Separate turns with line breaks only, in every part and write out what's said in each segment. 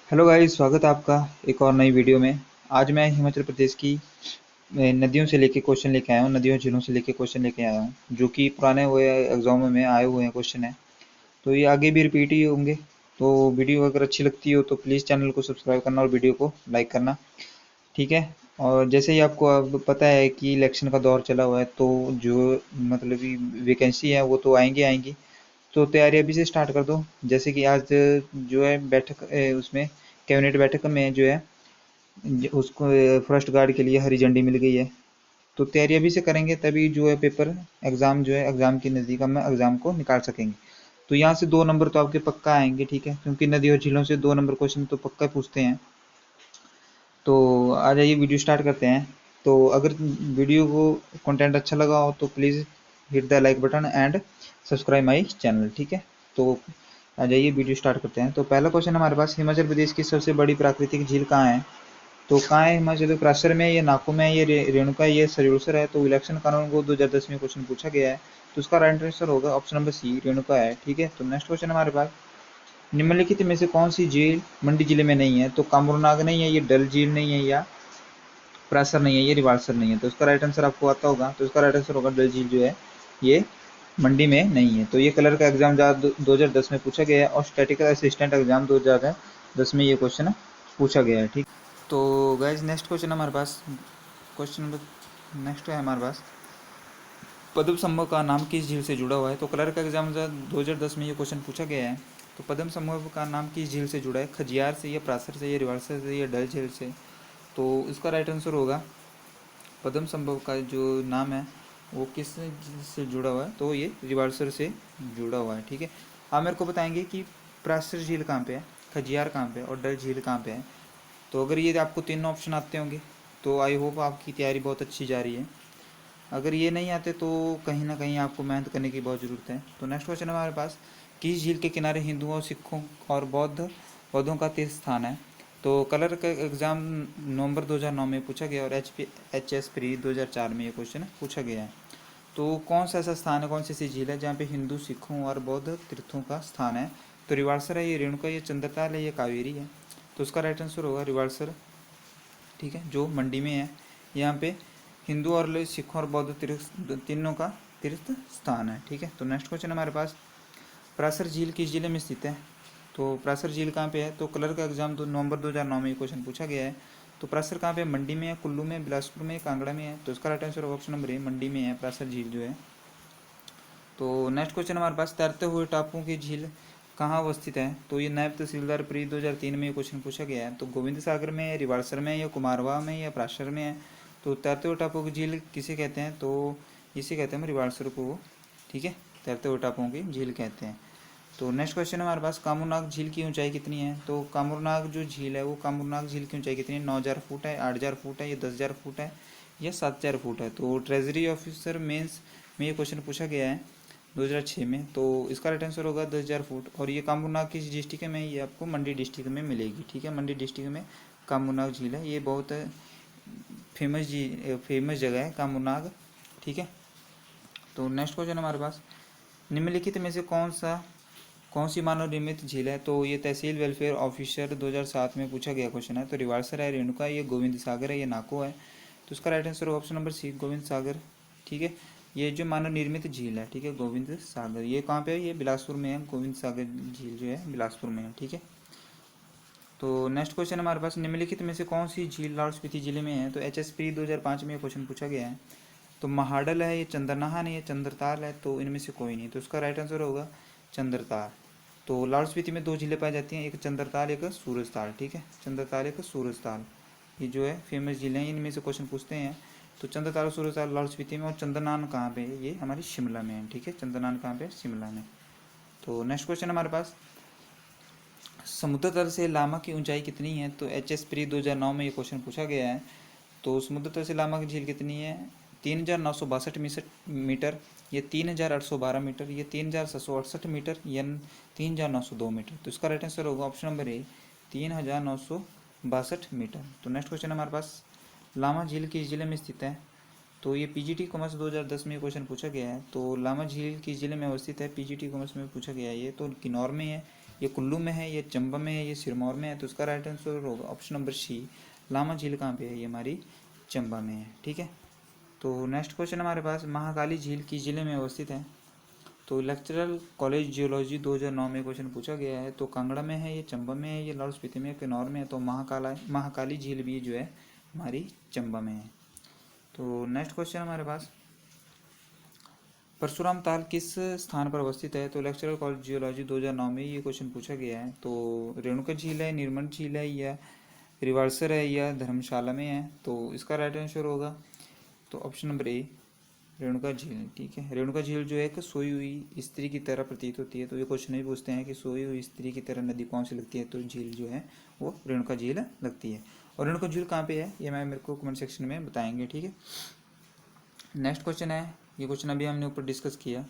Hello guys, स्वागत है आपका एक और नई वीडियो में। आज मैं हिमाचल प्रदेश की नदियों से लेके क्वेश्चन लेके आया हूँ। नदियों झीलों से लेके क्वेश्चन लेके आया हूँ जो कि पुराने हुए एग्जामों में आए हुए हैं क्वेश्चन है। तो ये आगे भी रिपीट ही होंगे। तो वीडियो अगर अच्छी लगती हो तो प्लीज़ चैनल को सब्सक्राइब करना और वीडियो को लाइक करना, ठीक है। और जैसे ही आपको अब पता है कि इलेक्शन का दौर चला हुआ है, तो जो मतलब कि वैकेंसी है वो तो आएंगी आएंगी। तो तैयारी अभी से स्टार्ट कर दो। जैसे कि आज जो है बैठक उसमें कैबिनेट बैठक में जो है उसको फर्स्ट गार्ड के लिए हरी झंडी मिल गई है। तो तैयारी अभी से करेंगे तभी जो है पेपर एग्ज़ाम जो है एग्ज़ाम की नज़दीक हम एग्ज़ाम को निकाल सकेंगे। तो यहाँ से 2 नंबर तो आपके पक्का आएंगे, ठीक है, क्योंकि नदी और झीलों से 2 नंबर क्वेश्चन तो पक्का पूछते हैं। तो आ जाइए वीडियो स्टार्ट करते हैं। तो अगर वीडियो को कंटेंट अच्छा लगा हो तो please hit the like button and subscribe my channel, ठीक है। तो आ जाइए वीडियो स्टार्ट करते हैं। तो पहला क्वेश्चन हमारे पास, हिमाचल प्रदेश की सबसे बड़ी प्राकृतिक झील कहाँ है? तो कहाँ है हिमाचल प्रदेश? प्राशर में, ये नाको में, ये रेणुका, ये सरियुसर है। तो इलेक्शन कानून को 2010 में क्वेश्चन पूछा गया है। तो उसका राइट आंसर होगा ऑप्शन नंबर सी, रेणुका है, ठीक है। तो नेक्स्ट क्वेश्चन हमारे पास, निम्नलिखित में से कौन सी झील मंडी जिले में नहीं है? तो कामरूनाग नहीं है, ये डल झील नहीं है, या प्रासर नहीं है, ये रिवाल्सर नहीं है। तो इसका राइट आंसर आपको आता होगा। तो इसका राइट आंसर होगा डल झील जो है ये मंडी में नहीं है। तो ये कलर का एग्जाम 2010 में पूछा गया है और स्टैटिकल असिस्टेंट एग्जाम 2010 में ये क्वेश्चन पूछा गया है, ठीक। तो गाइज नेक्स्ट क्वेश्चन हमारे पास, क्वेश्चन नंबर नेक्स्ट है हमारे पास, पद्म समूह का नाम किस झील से जुड़ा हुआ है? तो क्लर्क का एग्जाम 2010 में ये क्वेश्चन पूछा गया है। तो पद्म समूह का नाम किस झील से जुड़ा है? खजियार से, या प्रासर से, या रिवाल्सर से, या डल झील से? तो इसका राइट आंसर होगा, पद्म संभव का जो नाम है वो किस से जुड़ा हुआ है? तो ये रिवाल्सर से जुड़ा हुआ है, ठीक है। आप मेरे को बताएंगे कि प्रासर झील कहाँ पे है, खजियार कहाँ पे है और डल झील कहाँ पे है? तो अगर ये आपको तीनों ऑप्शन आते होंगे तो आई होप आपकी तैयारी बहुत अच्छी जा रही है। अगर ये नहीं आते तो कहीं ना कहीं आपको मेहनत करने की बहुत ज़रूरत है। तो नेक्स्ट क्वेश्चन हमारे पास, किस झील के किनारे हिंदुओं, सिखों और बौद्धों का तीर्थ स्थान है? तो कलर का एग्ज़ाम नवंबर 2009 में पूछा गया और एच एस प्री 2004 में ये क्वेश्चन पूछा गया है। तो कौन सा ऐसा स्थान है, कौन सी ऐसी झील है जहाँ पे हिंदू, सिखों और बौद्ध तीर्थों का स्थान है? तो रिवाल्सर है, ये रेणुका, ये चंद्रताल है, ये कावेरी है। तो उसका राइट आंसर होगा रिवाल्सर, ठीक है, जो मंडी में है। यहाँ पे हिंदू और सिखों और बौद्ध तीर्थ तीनों का तीर्थ स्थान है, ठीक है। तो नेक्स्ट क्वेश्चन हमारे पास, प्रासर झील किस जिले में स्थित है? तो प्रासर झील कहाँ पे है? तो कलर का एग्जाम नवंबर 2009 में क्वेश्चन पूछा गया है। तो प्रासर कहाँ पे है? मंडी में है, कुल्लू में, बिलासपुर में, कांगड़ा में है। तो इसका right answer option number A, Mandi में है प्रासर झील जो है। तो नेक्स्ट क्वेश्चन हमारे पास, तैरते हुए टापुओं की झील कहाँ अवस्थित है? तो ये नायब तहसीलदार प्री 2003 में ये क्वेश्चन पूछा गया है। तो गोविंद सागर में है, रिवाल्सर में, या कुमारवां में, या प्राशर में है? तो तैरते हुए टापुओं की झील किसे कहते हैं? तो इसे कहते हैं रिवाल्सर को, ठीक है, तैरते हुए टापुओं की झील कहते हैं। तो नेक्स्ट क्वेश्चन हमारे पास, कामूरनाग झील की ऊंचाई कितनी है? तो कामूरनाग जो झील है वो कामूरनाग झील की ऊंचाई कितनी है? 9,000 फुट है, 8,000 फुट है, या 10,000 फुट है, या 7,000 फुट है? तो ट्रेजरी ऑफिसर मेंस में ये क्वेश्चन पूछा गया है 2006 में। तो इसका राइट आंसर होगा 10,000 फुट। और ये कामरूनाग किस डिस्ट्रिक्ट में? ये आपको मंडी डिस्ट्रिक्ट में मिलेगी, ठीक है। मंडी डिस्ट्रिक्ट में कामरूनाग झील है, ये बहुत फेमस जगह है कामरूनाग, ठीक है। तो नेक्स्ट क्वेश्चन हमारे पास, निम्नलिखित में से कौन सी मानव निर्मित झील है? तो ये तहसील वेलफेयर ऑफिसर 2007 में पूछा गया क्वेश्चन है। तो रिवाल्सर है, रेणुका, ये गोविंद सागर है, ये नाको है। तो इसका right answer option number C, Gobind Sagar, ठीक है। ये जो मानव निर्मित झील है, ठीक है, गोविंद सागर, ये कहाँ पे है? ये बिलासपुर में है। गोविंद सागर झील जो है बिलासपुर में है, ठीक है। तो नेक्स्ट क्वेश्चन हमारे पास, निम्नलिखित में से कौन सी झील लाहौल स्पीति जिले में है? तो एच एस पी 2005 में ये क्वेश्चन पूछा गया है। तो महाडल है, ये चंद्रनाहन है, ये चंद्रताल है। तो इनमें से कोई नहीं। तो इसका राइट आंसर होगा चंद्रताल। तो लाहौल स्पीति में 2 झीलें पाई जाती हैं, एक चंद्रताल, एक सूरजताल, ठीक है, चंद्रताल, एक सूरजताल, ये जो है फेमस झीलें हैं। इनमें से क्वेश्चन पूछते हैं। तो चंद्रताल और सूरजताल लाहौल स्पीति में, और चंद्रनान कहाँ पे है? ये हमारी शिमला में है, ठीक है, चंद्रनान कहाँ पे है? शिमला में। तो नेक्स्ट क्वेश्चन हमारे पास, समुद्र तल से लामा की ऊंचाई कितनी है? तो एच एस प्री 2009 में ये क्वेश्चन पूछा गया है। तो समुद्र तल से लामा की झील कितनी है? 3,962 मीटर, ये 3,812 मीटर, ये 3,768 मीटर, या 3,902 मीटर? तो इसका राइट आंसर होगा ऑप्शन नंबर ए, 3,962 मीटर। तो नेक्स्ट क्वेश्चन हमारे पास, लामा झील किस जिले में स्थित है? तो ये पीजीटी कॉमर्स 2010 में क्वेश्चन पूछा गया है। तो लामा झील किस जिले में अवस्थित है? पीजीटी कॉमर्स में पूछा गया है। ये तो किन्नौर में है, ये कुल्लू में है, ये चंबा में है, ये सिरमौर में है, तो इसका राइट आंसर होगा ऑप्शन नंबर सी, लामा झील कहाँ पे है, ये हमारी चंबा में है। ठीक है, तो नेक्स्ट क्वेश्चन हमारे पास, महाकाली झील किस जिले में अवस्थित है? तो लेक्चरल कॉलेज जियोलॉजी 2009 में क्वेश्चन पूछा गया है। तो कांगड़ा में है, ये चंबा में है, ये लाहौल स्पीति में, किन्नौर में है, तो महाकाली झील भी जो है हमारी चंबा में है। तो नेक्स्ट क्वेश्चन हमारे पास, परशुराम ताल किस स्थान पर अवस्थित है? तो लेक्चरल कॉलेज जियोलॉजी 2009 में ये क्वेश्चन पूछा गया है। तो रेणुका झील है, निर्मल झील है, या रिवाल्सर है, या धर्मशाला में है? तो इसका राइट आंसर होगा तो ऑप्शन नंबर ए, रेणुका झील। ठीक है, रेणुका झील जो है एक सोई हुई स्त्री की तरह प्रतीत होती है। तो ये क्वेश्चन भी पूछते हैं कि सोई हुई स्त्री की तरह नदी कौन सी लगती है? तो झील जो है वो रेणुका झील लगती है। और रेणुका झील कहाँ पे है ये मेरे को कमेंट सेक्शन में बताएंगे। ठीक है, नेक्स्ट क्वेश्चन है, ये क्वेश्चन अभी हमने ऊपर डिस्कस किया।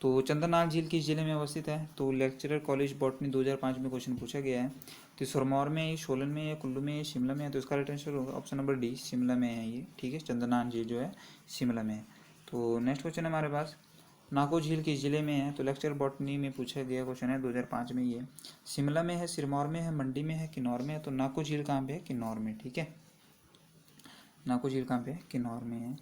तो चंद्रनाथ झील किस जिले में अवस्थित है? तो लेक्चरर कॉलेज बॉटनी 2005 में क्वेश्चन पूछा गया है। तो सिरमौर में, सोलन में, या कुल्लू में, या शिमला में है? तो इसका राइट आंसर होगा ऑप्शन नंबर डी, शिमला में है ये। ठीक है, चंद्रनाथ झील जो है शिमला में है। तो नेक्स्ट क्वेश्चन हमारे पास, नाको झील किस जिले में है? तो लेक्चर बॉटनी में पूछा गया क्वेश्चन है 2005 में। ये शिमला में है, सिरमौर में है, मंडी में है, किन्नौर में है? तो नाको झील कहाँ पे है? किन्नौर में। ठीक है, नाको झील कहाँ पे है? किन्नौर में है।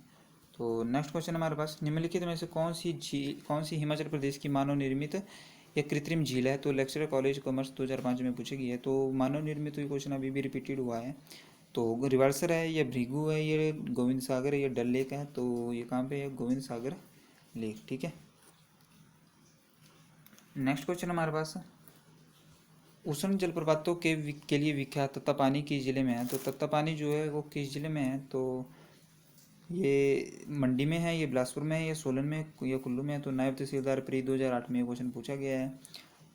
तो नेक्स्ट क्वेश्चन हमारे पास, निम्नलिखित में से कौन सी हिमाचल प्रदेश की मानव निर्मित या कृत्रिम झील है? तो लेक्चरर कॉलेज कॉमर्स 2005 में पूछी गई है। तो मानव निर्मित ये क्वेश्चन अभी भी रिपीटेड हुआ है। तो रिवर्सर है, या भृगु है, ये गोविंद सागर है, या डल लेक है? तो ये कहाँ पे है? गोविंद सागर लेक। ठीक है, नेक्स्ट क्वेश्चन हमारे पास, उष्ण जलप्रपातों के लिए विख्यात तत्तापानी किस जिले में है? तो तत्तापानी जो है वो किस जिले में है? तो ये मंडी में है, ये बिलासपुर में है, या सोलन में, या कुल्लू में है? तो नायब तहसीलदार प्री 2008 में क्वेश्चन पूछा गया है।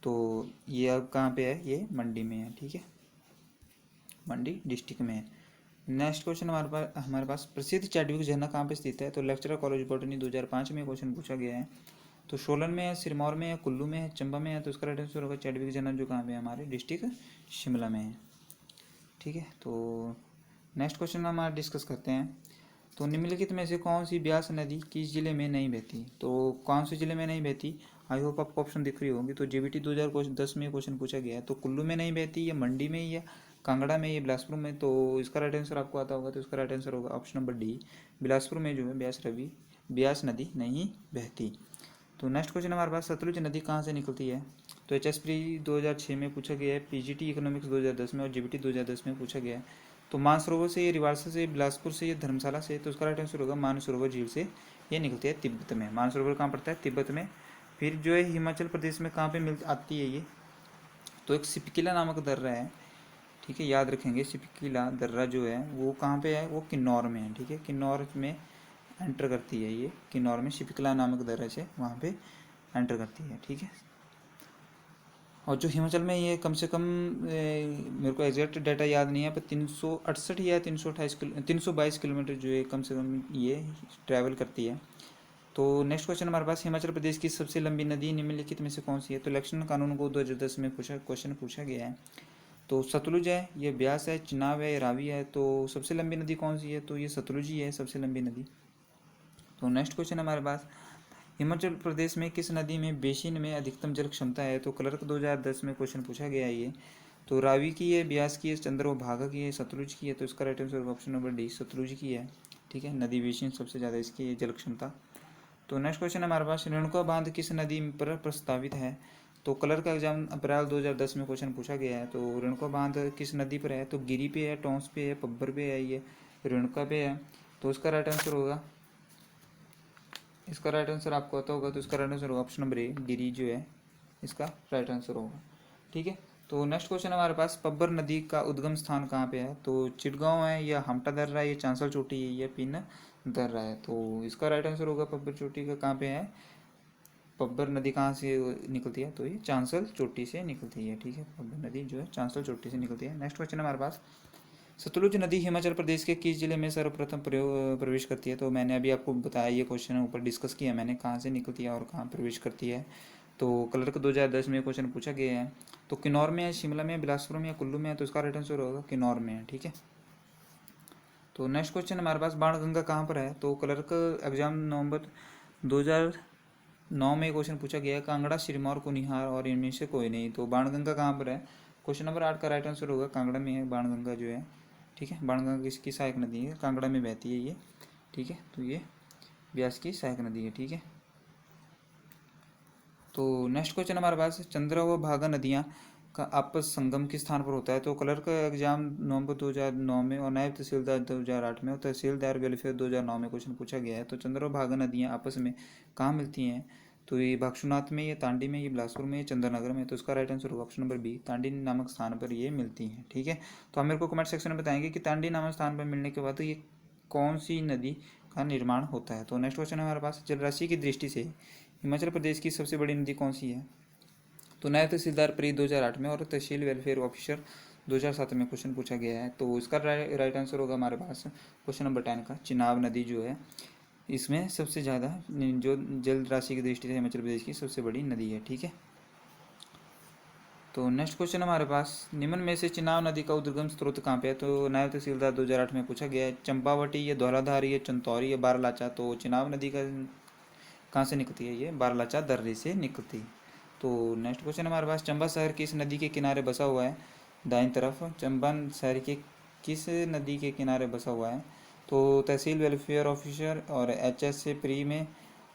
तो ये अब कहाँ पे है? ये मंडी में है। ठीक है, मंडी डिस्ट्रिक्ट में है। नेक्स्ट क्वेश्चन हमारे पास प्रसिद्ध चैडविक झरना कहाँ पे स्थित है? तो लेक्चरर कॉलेज बॉटनी 2005 में क्वेश्चन पूछा गया है। तो सोलन में है, सिरमौर में है, कुल्लू में है, चंबा में है? तो इसका राइट आंसर होगा चैडविक झरना जो कहाँ पे है? हमारे डिस्ट्रिक्ट शिमला में है। ठीक है, तो नेक्स्ट क्वेश्चन हम आज डिस्कस करते हैं। तो निम्नलिखित में से कौन सी ब्यास नदी किस जिले में नहीं बहती? तो कौन से जिले में नहीं बहती? आई होप आपको ऑप्शन दिख रही होगी। तो जेबीटी 2010 में क्वेश्चन पूछा गया है। तो कुल्लू में नहीं बहती, या मंडी में, या कांगड़ा में, या बिलासपुर में? तो इसका राइट आंसर आपको आता होगा। तो इसका राइट आंसर होगा ऑप्शन नंबर डी, बिलासपुर में जो है ब्यास नदी नहीं बहती। तो नेक्स्ट क्वेश्चन हमारे पास, सतलुज नदी कहाँ से निकलती है? तो HSP 2006 में पूछा गया है, PGT इकोनॉमिक्स 2010 में, और GBT 2010 में पूछा गया है। तो मानसरोवर से, ये रिवाल्सर से, बिलासपुर से, ये धर्मशाला से? तो उसका राइट आंसर होगा मानसरोवर झील से ये निकलती है तिब्बत में। मानसरोवर कहाँ पड़ता है? तिब्बत में। फिर जो है हिमाचल प्रदेश में कहाँ पे मिल आती है ये? तो एक सिपकिला नामक दर्रा है। ठीक है, याद रखेंगे, सिपकिला दर्रा जो है वो कहाँ पे है? वो किन्नौर में है। ठीक है, किन्नौर में एंटर करती है ये, किन्नौर में सिपकिला नामक दर्रा से वहाँ पे एंटर करती है। ठीक है, और जो हिमाचल में ये कम से कम मेरे को एग्जैक्ट डाटा याद नहीं है, पर 368 या 322 किलोमीटर जो है कम से कम ये ट्रैवल करती है। तो नेक्स्ट क्वेश्चन हमारे पास, हिमाचल प्रदेश की सबसे लंबी नदी निम्नलिखित में से कौन सी है? तो इलेक्शन कानून को 2010 में क्वेश्चन पूछा गया है। तो सतलुज है, ये ब्यास है, चिनाब है, रावी है? तो सबसे लंबी नदी कौन सी है? तो ये सतलुज ही है सबसे लंबी नदी। तो नेक्स्ट क्वेश्चन हमारे पास, हिमाचल प्रदेश में किस नदी में बेसिन में अधिकतम जल क्षमता है? तो क्लर्क 2010 में क्वेश्चन पूछा गया है ये। तो रावी की है, ब्यास की है, चंद्रभागा की है, सतलुज की है? तो इसका right answer option number D, Sutlej की है। ठीक है, नदी बेसिन सबसे ज़्यादा इसकी है जल क्षमता। तो नेक्स्ट क्वेश्चन हमारे पास, रेणुका बांध किस नदी पर प्रस्तावित है? तो क्लर्क का एग्जाम अप्रैल 2010 में क्वेश्चन पूछा गया है। तो रेणुका बांध किस नदी पर है? तो गिरी पे है, टोंस पे है, पब्बर पे है, ये रेणुका पे है? तो इसका राइट आंसर होगा, इसका राइट आंसर आपको आता होगा। तो इसका राइट आंसर होगा ऑप्शन नंबर ए, गिरी जो है इसका राइट आंसर होगा। ठीक है, तो नेक्स्ट क्वेश्चन हमारे पास, पब्बर नदी का उद्गम स्थान कहाँ पे है? तो चिटगांव है, या हमटा दर्रा है, या चांसल चोटी है, या पिन दर्रा है? तो इसका राइट आंसर होगा पब्बर चोटी का कहाँ पे है? पब्बर नदी कहाँ से निकलती है? तो ये चांसल चोटी से निकलती है। ठीक है, पब्बर नदी जो है चांसल चोटी से निकलती है। नेक्स्ट क्वेश्चन हमारे पास, सतलुज नदी हिमाचल प्रदेश के किस जिले में सर्वप्रथम प्रवेश करती है? तो मैंने अभी आपको बताया, ये क्वेश्चन ऊपर डिस्कस किया मैंने, कहाँ से निकलती है और कहाँ प्रवेश करती है। तो क्लर्क 2010 में क्वेश्चन पूछा गया है। तो किन्नौर में है, शिमला में है, बिलासपुर में है, कुल्लू में है? तो इसका राइट आंसर होगा किन्नौर में है। ठीक है, तो नेक्स्ट क्वेश्चन हमारे पास, बाणगंगा कहाँ पर है? तो क्लर्क एग्जाम नवंबर 2000 9 में क्वेश्चन पूछा गया है, कांगड़ा, सिरमौर, कुनिहार और इनमें से कोई नहीं। तो बाणगंगा कहाँ पर है? क्वेश्चन नंबर 8 का राइट आंसर होगा कांगड़ा में है बाणगंगा जो है। ठीक है, बाणगंगा किसकी सहायक नदी है? कांगड़ा में बहती है ये। ठीक है, तो ये ब्यास की सहायक नदी है। ठीक है, तो नेक्स्ट क्वेश्चन हमारे पास चंद्र व भागा नदियाँ का आपस संगम किस स्थान पर होता है? तो क्लर्क का एग्जाम नवंबर 2009 में और नायब तहसीलदार 2008 में और तहसीलदार वेलफेयर 2009 में क्वेश्चन पूछा गया है। तो चंद्र व भागा नदियाँ आपस में कहाँ मिलती हैं? तो ये भागशुनाथ में, ये तांडी में, ये बिलासपुर में, ये चंद्रनगर में। तो इसका राइट आंसर होगा ऑप्शन नंबर बी, तांडी नामक स्थान पर ये मिलती हैं। ठीक है, तो आप मेरे को कमेंट सेक्शन में बताएंगे कि तांडी नामक स्थान पर मिलने के बाद तो ये कौन सी नदी का निर्माण होता है। तो नेक्स्ट क्वेश्चन है हमारे पास, जलराशि की दृष्टि से हिमाचल प्रदेश की सबसे बड़ी नदी कौन सी है? तो नायब तहसीलदार प्री 2008 में और तहसील वेलफेयर ऑफिसर 2007 में क्वेश्चन पूछा गया है। तो इसका राइट आंसर होगा हमारे पास क्वेश्चन नंबर 10 का, चिनाब नदी जो है इसमें सबसे ज़्यादा जो जल राशि की दृष्टि से हिमाचल प्रदेश की सबसे बड़ी नदी है। ठीक है, तो नेक्स्ट क्वेश्चन हमारे पास, निम्न में से चिनाब नदी का उद्गम स्रोत कहाँ पे है? तो नायब तहसीलदार 2008 में पूछा गया है, चंपावटी, ये धौलाधार, ये चंदौरी, ये बारालाचा। तो चिनाब नदी का कहाँ से निकलती है? ये बारालाचा दर्रे से निकलती है। तो नेक्स्ट क्वेश्चन हमारे पास, चंबा शहर किस नदी के किनारे बसा हुआ है? दाईं तरफ चंबा शहर के किस नदी के किनारे बसा हुआ है? तो तहसील वेलफेयर ऑफिसर और एचएस से प्री में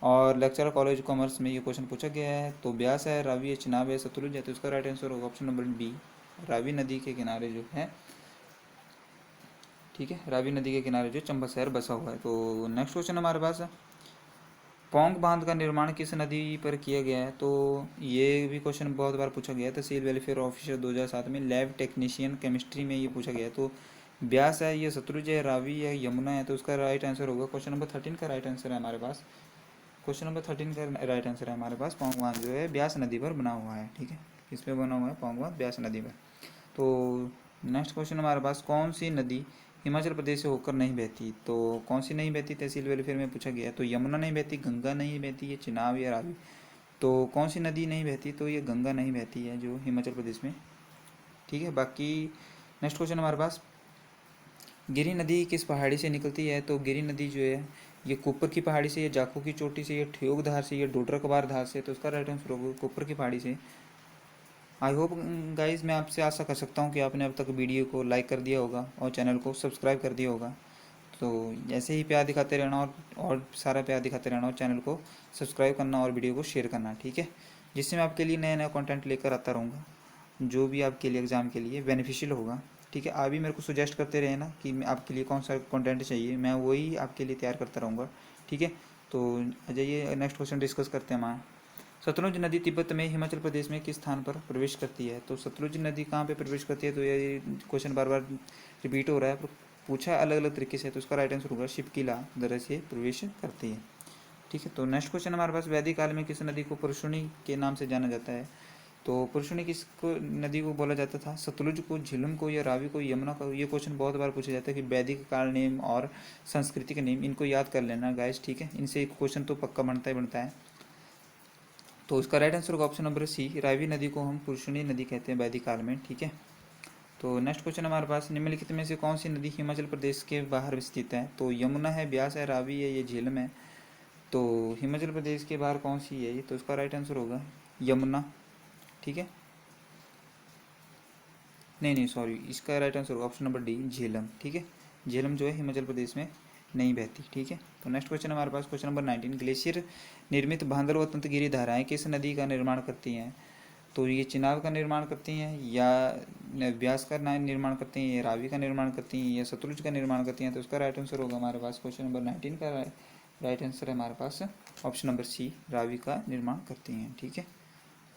और लेक्चरर कॉलेज कॉमर्स में ये क्वेश्चन पूछा गया है। तो ब्यास है, रावी है, चिनाब है, सतलुज है। तो इसका राइट आंसर होगा ऑप्शन नंबर बी, रावी नदी के किनारे जो है। ठीक है, रावी नदी के किनारे जो चंबा शहर बसा हुआ है। तो नेक्स्ट क्वेश्चन हमारे पास, पौंग बांध का निर्माण किस नदी पर किया गया है? तो ये भी क्वेश्चन बहुत बार पूछा गया है। तहसील वेलफेयर ऑफिसर 2007 में, लैब टेक्नीशियन केमिस्ट्री में ये पूछा गया है। तो ब्यास है, ये सतलुज है, रावी है, यमुना है। तो उसका राइट आंसर होगा क्वेश्चन नंबर 13 का राइट आंसर है हमारे पास। क्वेश्चन नंबर 13 का राइट आंसर है हमारे पास, पौंग बांध जो है ब्यास नदी पर बना हुआ है। ठीक है, किस पे बना हुआ है? पौंग बांध ब्यास नदी पर। तो नेक्स्ट क्वेश्चन हमारे पास, कौन सी नदी हिमाचल प्रदेश से होकर नहीं बहती? तो कौन सी नहीं बहती तहसील वेलफेयर में पूछा गया? तो यमुना नहीं बहती, गंगा नहीं बहती, ये चिनाब या रावी। तो कौन सी नदी नहीं बहती? तो ये गंगा नहीं बहती है जो हिमाचल प्रदेश में। ठीक है, बाकी नेक्स्ट क्वेश्चन हमारे पास, गिरी नदी किस पहाड़ी से निकलती है? तो गिरी नदी जो है ये कुपर की पहाड़ी से, ये जाखू की चोटी से, ये ठियोग धार से, ये डोडरा कबार धार से। तो उसका राइट आंसर होगा कुपर की पहाड़ी से। आई होप गाइज, मैं आपसे आशा कर सकता हूँ कि आपने अब तक वीडियो को लाइक कर दिया होगा और चैनल को सब्सक्राइब कर दिया होगा। तो ऐसे ही प्यार दिखाते रहना और सारा प्यार दिखाते रहना और चैनल को सब्सक्राइब करना और वीडियो को शेयर करना। ठीक है, जिससे मैं आपके लिए नया नया कंटेंट लेकर आता रहूँगा जो भी आपके लिए एग्ज़ाम के लिए बेनिफिशियल होगा। ठीक है, आप भी मेरे को सुजेस्ट करते रहे ना कि आपके लिए कौन सा कंटेंट चाहिए, मैं वही आपके लिए तैयार करता रहूँगा। ठीक है, तो आ जाइए नेक्स्ट क्वेश्चन डिस्कस करते हैं हमारा। सतलुज नदी तिब्बत में हिमाचल प्रदेश में किस स्थान पर प्रवेश करती है? तो सतलुज नदी कहाँ पे प्रवेश करती है? तो ये क्वेश्चन बार बार रिपीट हो रहा है, पर पूछा अलग अलग तरीके से। तो इसका राइट आंसर होगा शिवकिला दर्रे से प्रवेश करती है। ठीक है, तो नेक्स्ट क्वेश्चन हमारे पास, वैदिक काल में किस नदी को पुरुषुणी के नाम से जाना जाता है? तो पुरुषुणी किसको नदी को बोला जाता था? सतलुज को, झेलम को, या रावी को, यमुना को? ये क्वेश्चन बहुत बार पूछा जाता है कि वैदिक काल नेम और सांस्कृतिक नेम, इनको याद कर लेना गाइस। ठीक है, इनसे एक क्वेश्चन तो पक्का बनता ही बनता है। तो उसका राइट आंसर होगा ऑप्शन नंबर सी, रावी नदी को हम पुरुषुणी नदी कहते हैं वैदिक काल में। ठीक है, तो नेक्स्ट क्वेश्चन हमारे पास, निम्नलिखित में से कौन सी नदी हिमाचल प्रदेश के बाहर स्थित है? तो यमुना है, ब्यास है, रावी है, ये झेलम है। तो हिमाचल प्रदेश के बाहर कौन सी है ये? तो उसका राइट आंसर होगा यमुना। ठीक है, नहीं सॉरी, इसका राइट आंसर होगा ऑप्शन नंबर डी, झेलम। ठीक है, झेलम जो है हिमाचल प्रदेश में नहीं बहती। ठीक है, तो नेक्स्ट क्वेश्चन हमारे पास क्वेश्चन नंबर 19, ग्लेशियर निर्मित भांदर व तंतगिरी धाराएं किस नदी का निर्माण करती हैं? तो ये चिनाब का निर्माण करती हैं, या ब्यास का निर्माण करती हैं, या रावी का निर्माण करती हैं, या सतलुज का निर्माण करती हैं। तो उसका राइट आंसर होगा हमारे पास क्वेश्चन नंबर 19 का राइट आंसर है हमारे पास ऑप्शन नंबर सी, रावी का निर्माण करती हैं। ठीक है,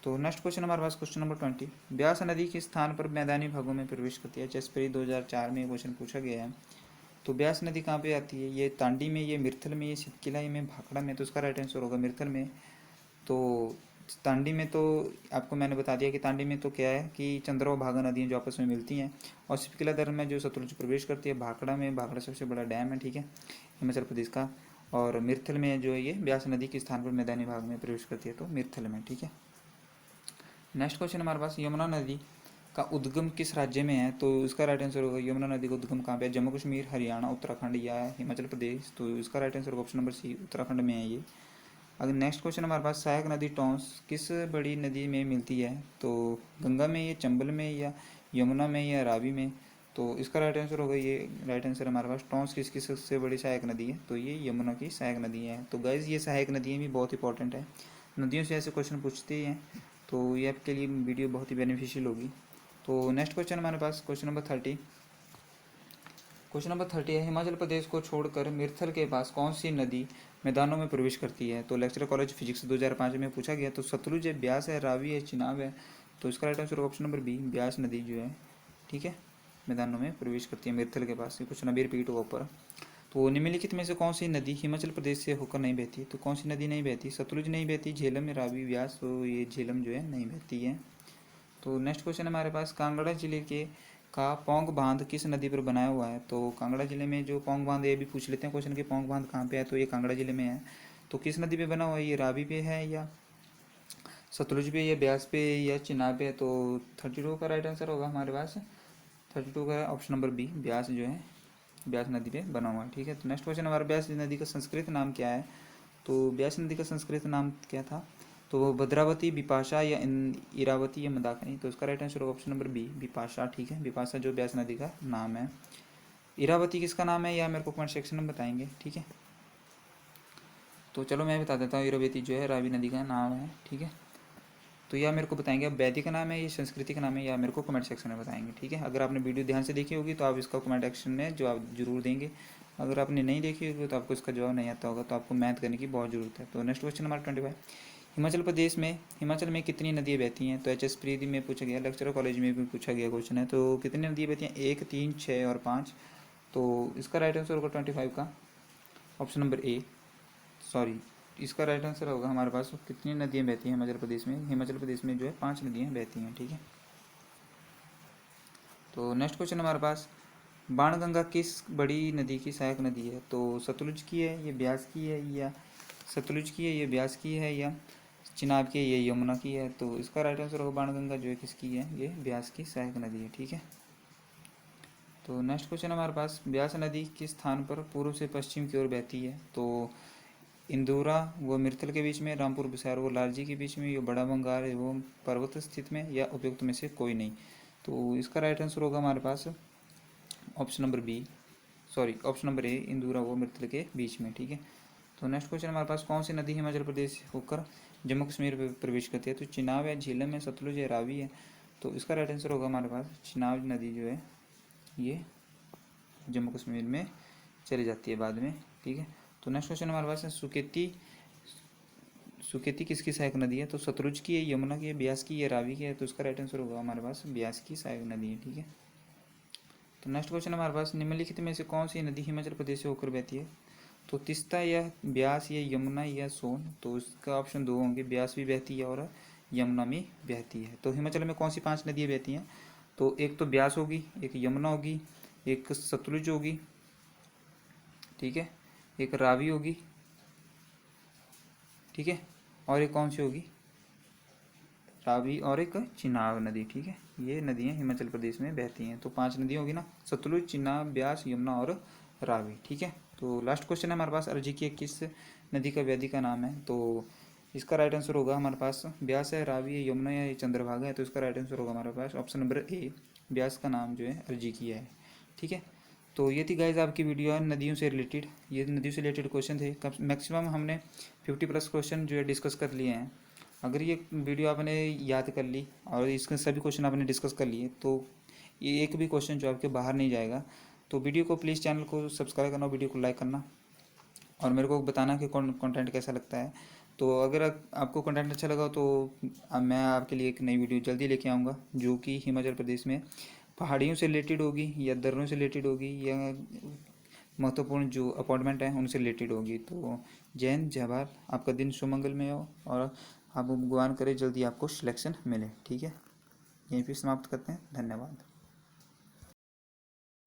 तो नेक्स्ट क्वेश्चन हमारे पास क्वेश्चन नंबर 20, ब्यास नदी किस स्थान पर मैदानी भागों में प्रवेश करती है? चेसपरी 2004 में क्वेश्चन पूछा गया है। तो ब्यास नदी कहाँ पे आती है? ये तांडी में, ये मिर्थल में, ये सिपकिला में, भाखड़ा में। तो उसका राइट आंसर होगा मिर्थल में। तो तांडी में तो आपको मैंने बता दिया कि तांडी में तो क्या है कि चंद्र और भागा नदियाँ जो आपस में मिलती हैं, और सिपकिला दर्रे में जो सतलुज प्रवेश करती है, भाखड़ा में, भाखड़ा सबसे बड़ा डैम है। ठीक है, हिमाचल प्रदेश का। और मिर्थल में जो है ये ब्यास नदी के स्थान पर मैदानी भाग में प्रवेश करती है, तो मिर्थल में। ठीक है, नेक्स्ट क्वेश्चन हमारे पास, यमुना नदी का उद्गम किस राज्य में है? तो इसका राइट आंसर होगा यमुना नदी का उद्गम कहाँ पे है? जम्मू कश्मीर, हरियाणा, उत्तराखंड या हिमाचल प्रदेश। तो इसका राइट आंसर होगा ऑप्शन नंबर सी, उत्तराखंड में है ये। अगर नेक्स्ट क्वेश्चन हमारे पास, सहायक नदी टॉन्स किस बड़ी नदी में मिलती है? तो गंगा में, या चंबल में, या यमुना में, या रावी में? तो इसका राइट आंसर होगा ये, राइट आंसर हमारे पास टॉन्स किसकी सबसे बड़ी सहायक नदी है? तो ये यमुना की सहायक नदी है। तो गाइज ये सहायक नदियाँ भी बहुत इंपॉर्टेंट है, नदियों से ऐसे क्वेश्चन पूछते ही हैं, तो ये आपके लिए वीडियो बहुत ही बेनिफिशियल होगी। तो नेक्स्ट क्वेश्चन हमारे पास क्वेश्चन नंबर 30। क्वेश्चन नंबर 30 है, हिमाचल प्रदेश को छोड़कर मिर्थल के पास कौन सी नदी मैदानों में प्रवेश करती है? तो लेक्चर कॉलेज फिजिक्स 2005 में पूछा गया। तो सतलुज है, ब्यास है, रावी है, चिनाब है? तो इसका right answer option number B, Beas नदी जो है, ठीक है, मैदानों में प्रवेश करती है मिर्थल के पास। ये क्वेश्चन अभी रिपीट होगा ऊपर। तो निम्नलिखित में से कौन सी नदी हिमाचल प्रदेश से होकर नहीं बहती? तो कौन सी नदी नहीं बहती? सतलुज नहीं बहती, झेलम, रावी, व्यास? तो ये झेलम जो है नहीं बहती है। तो नेक्स्ट क्वेश्चन हमारे पास, कांगड़ा जिले के का पौंग बांध किस नदी पर बनाया हुआ है? तो कांगड़ा जिले में जो पौंग बांध, ये भी पूछ लेते हैं क्वेश्चन के, पौंग बांध कहाँ पे है? तो ये कांगड़ा जिले में है। तो किस नदी पे बना हुआ है? ये रावी पे है, या सतलुज पे, या ब्यास पे, या चिनाब पे? तो 32 का राइट आंसर होगा हमारे पास, 32 का ऑप्शन नंबर बी, ब्यास जो है, ब्यास नदी पे बना हुआ है, ठीक है। तो नेक्स्ट क्वेश्चन हमारा, ब्यास नदी का संस्कृत नाम क्या है? तो ब्यास नदी का संस्कृत नाम क्या था? तो भद्रावती, बिपाशा, या इरावती, या मंदाकिनी? तो इसका राइट आंसर होगा ऑप्शन नंबर बी, बिपाशा, ठीक है, बिपाशा जो ब्यास नदी का नाम है। इरावती किसका नाम है, या मेरे को कमेंट सेक्शन में बताएंगे, ठीक है। तो चलो मैं बता देता हूँ, इरावती जो है रावी नदी का नाम है, ठीक है। तो या मेरे को बताएंगे अब वैदिक का नाम है, ये संस्कृति का नाम है, या मेरे को कमेंट सेक्शन में बताएंगे, ठीक है। अगर आपने वीडियो ध्यान से देखी होगी तो आप इसका कमेंट सेक्शन में जवाब जरूर देंगे। अगर आपने नहीं देखी होगी तो आपको इसका जवाब नहीं आता होगा, तो आपको मैथ करने की बहुत ज़रूरत है। तो नेक्स्ट क्वेश्चन हमारा 25, हिमाचल में कितनी नदियाँ बहती हैं? तो HS प्रीति में पूछा गया, लेक्चर कॉलेज में भी पूछा गया क्वेश्चन है। तो कितनी नदियाँ बहती हैं? 1, 3, 6 और 5? तो इसका राइट आंसर होगा 25 का ऑप्शन नंबर ए, सॉरी, इसका राइट आंसर होगा हमारे पास, कितनी नदियाँ बहती हैं हिमाचल प्रदेश में? हिमाचल प्रदेश में जो है 5 नदियाँ बहती हैं, ठीक है। तो नेक्स्ट क्वेश्चन हमारे पास, बाणगंगा किस बड़ी नदी की सहायक नदी है? तो सतलुज की है, ये ब्यास की है, या सतलुज की है, ये ब्यास की है, या चिनाब की है, ये यमुना की है? तो इसका राइट आंसर होगा बाणगंगा जो है किसकी है? ये ब्यास की सहायक नदी है, ठीक है। तो नेक्स्ट क्वेश्चन हमारे पास, ब्यास नदी किस स्थान पर पूर्व से पश्चिम की ओर बहती है? तो इंदौरा व मिर्तल के बीच में, रामपुर बिसार व लालजी के बीच में, या बड़ा बंगाल एवं पर्वत स्थित में, या उपयुक्त में से कोई नहीं? तो इसका राइट आंसर होगा हमारे पास option number B, sorry option number A, Indora व मिर्तल के बीच में, ठीक है। तो नेक्स्ट क्वेश्चन हमारे पास, कौन सी नदी हिमाचल प्रदेश होकर जम्मू कश्मीर में प्रवेश करती है? तो चिनाब है, झेलम है, सतलुज है, रावी है? तो इसका राइट आंसर होगा हमारे पास चिनाब नदी जो है ये जम्मू कश्मीर में चली जाती है बाद में, ठीक है। तो नेक्स्ट क्वेश्चन हमारे पास है, सुकेती किसकी सहायक नदी है? तो सतलुज की है, यमुना की है, ब्यास की है, रावी की है? तो इसका राइट आंसर होगा हमारे पास ब्यास की सहायक नदी है, ठीक है। तो नेक्स्ट क्वेश्चन हमारे पास, निम्नलिखित में से कौन सी नदी हिमाचल प्रदेश से होकर बहती है? तो तिस्ता, या ब्यास, या यमुना, या सोन? तो इसका ऑप्शन 2 होंगे, ब्यास भी बहती है और यमुना भी बहती है। तो हिमाचल में कौन सी 5 नदियाँ बहती हैं? तो एक तो ब्यास होगी, एक यमुना होगी, एक सतलुज होगी, ठीक है, एक रावी होगी, ठीक है, और एक कौन सी होगी? रावी, और एक चिनाब नदी, ठीक है। ये नदियाँ हिमाचल प्रदेश में बहती हैं। तो 5 नदियाँ होगी ना, सतलुज, चिनाब, ब्यास, यमुना और रावी, ठीक है। तो लास्ट क्वेश्चन है हमारे पास, अर्जिकी किस नदी का व्याधि का नाम है? तो इसका राइट आंसर होगा हमारे पास, ब्यास है, रावी है, यमुना है, चंद्रभागा है? तो इसका राइट आंसर होगा हमारे पास ऑप्शन नंबर ए, ब्यास का नाम जो है अर्जिकी है, ठीक है। तो ये थी गाइज आपकी वीडियो है नदियों से रिलेटेड, ये नदियों से रिलेटेड क्वेश्चन थे। मैक्सिमम हमने 50+ क्वेश्चन जो है डिस्कस कर लिए हैं। अगर ये वीडियो आपने याद कर ली और इसके सभी क्वेश्चन आपने डिस्कस कर लिए, तो ये एक भी क्वेश्चन जो आपके बाहर नहीं जाएगा। तो वीडियो को प्लीज़, चैनल को सब्सक्राइब करना, वीडियो को लाइक करना, और मेरे को बताना कि कंटेंट कैसा लगता है। तो अगर आपको कंटेंट अच्छा लगा तो मैं आपके लिए एक नई वीडियो जल्दी लेके आऊँगा, जो कि हिमाचल प्रदेश में पहाड़ियों से रिलेटेड होगी, या दर्रों से रिलेटेड होगी, या महत्वपूर्ण जो अपॉइंटमेंट है उनसे रिलेटेड होगी। तो जय हिंद, जय भारत, आपका दिन सुमंगल में हो, और आप भगवान करे जल्दी आपको सिलेक्शन मिले, ठीक है। यहीं पे समाप्त करते हैं, धन्यवाद।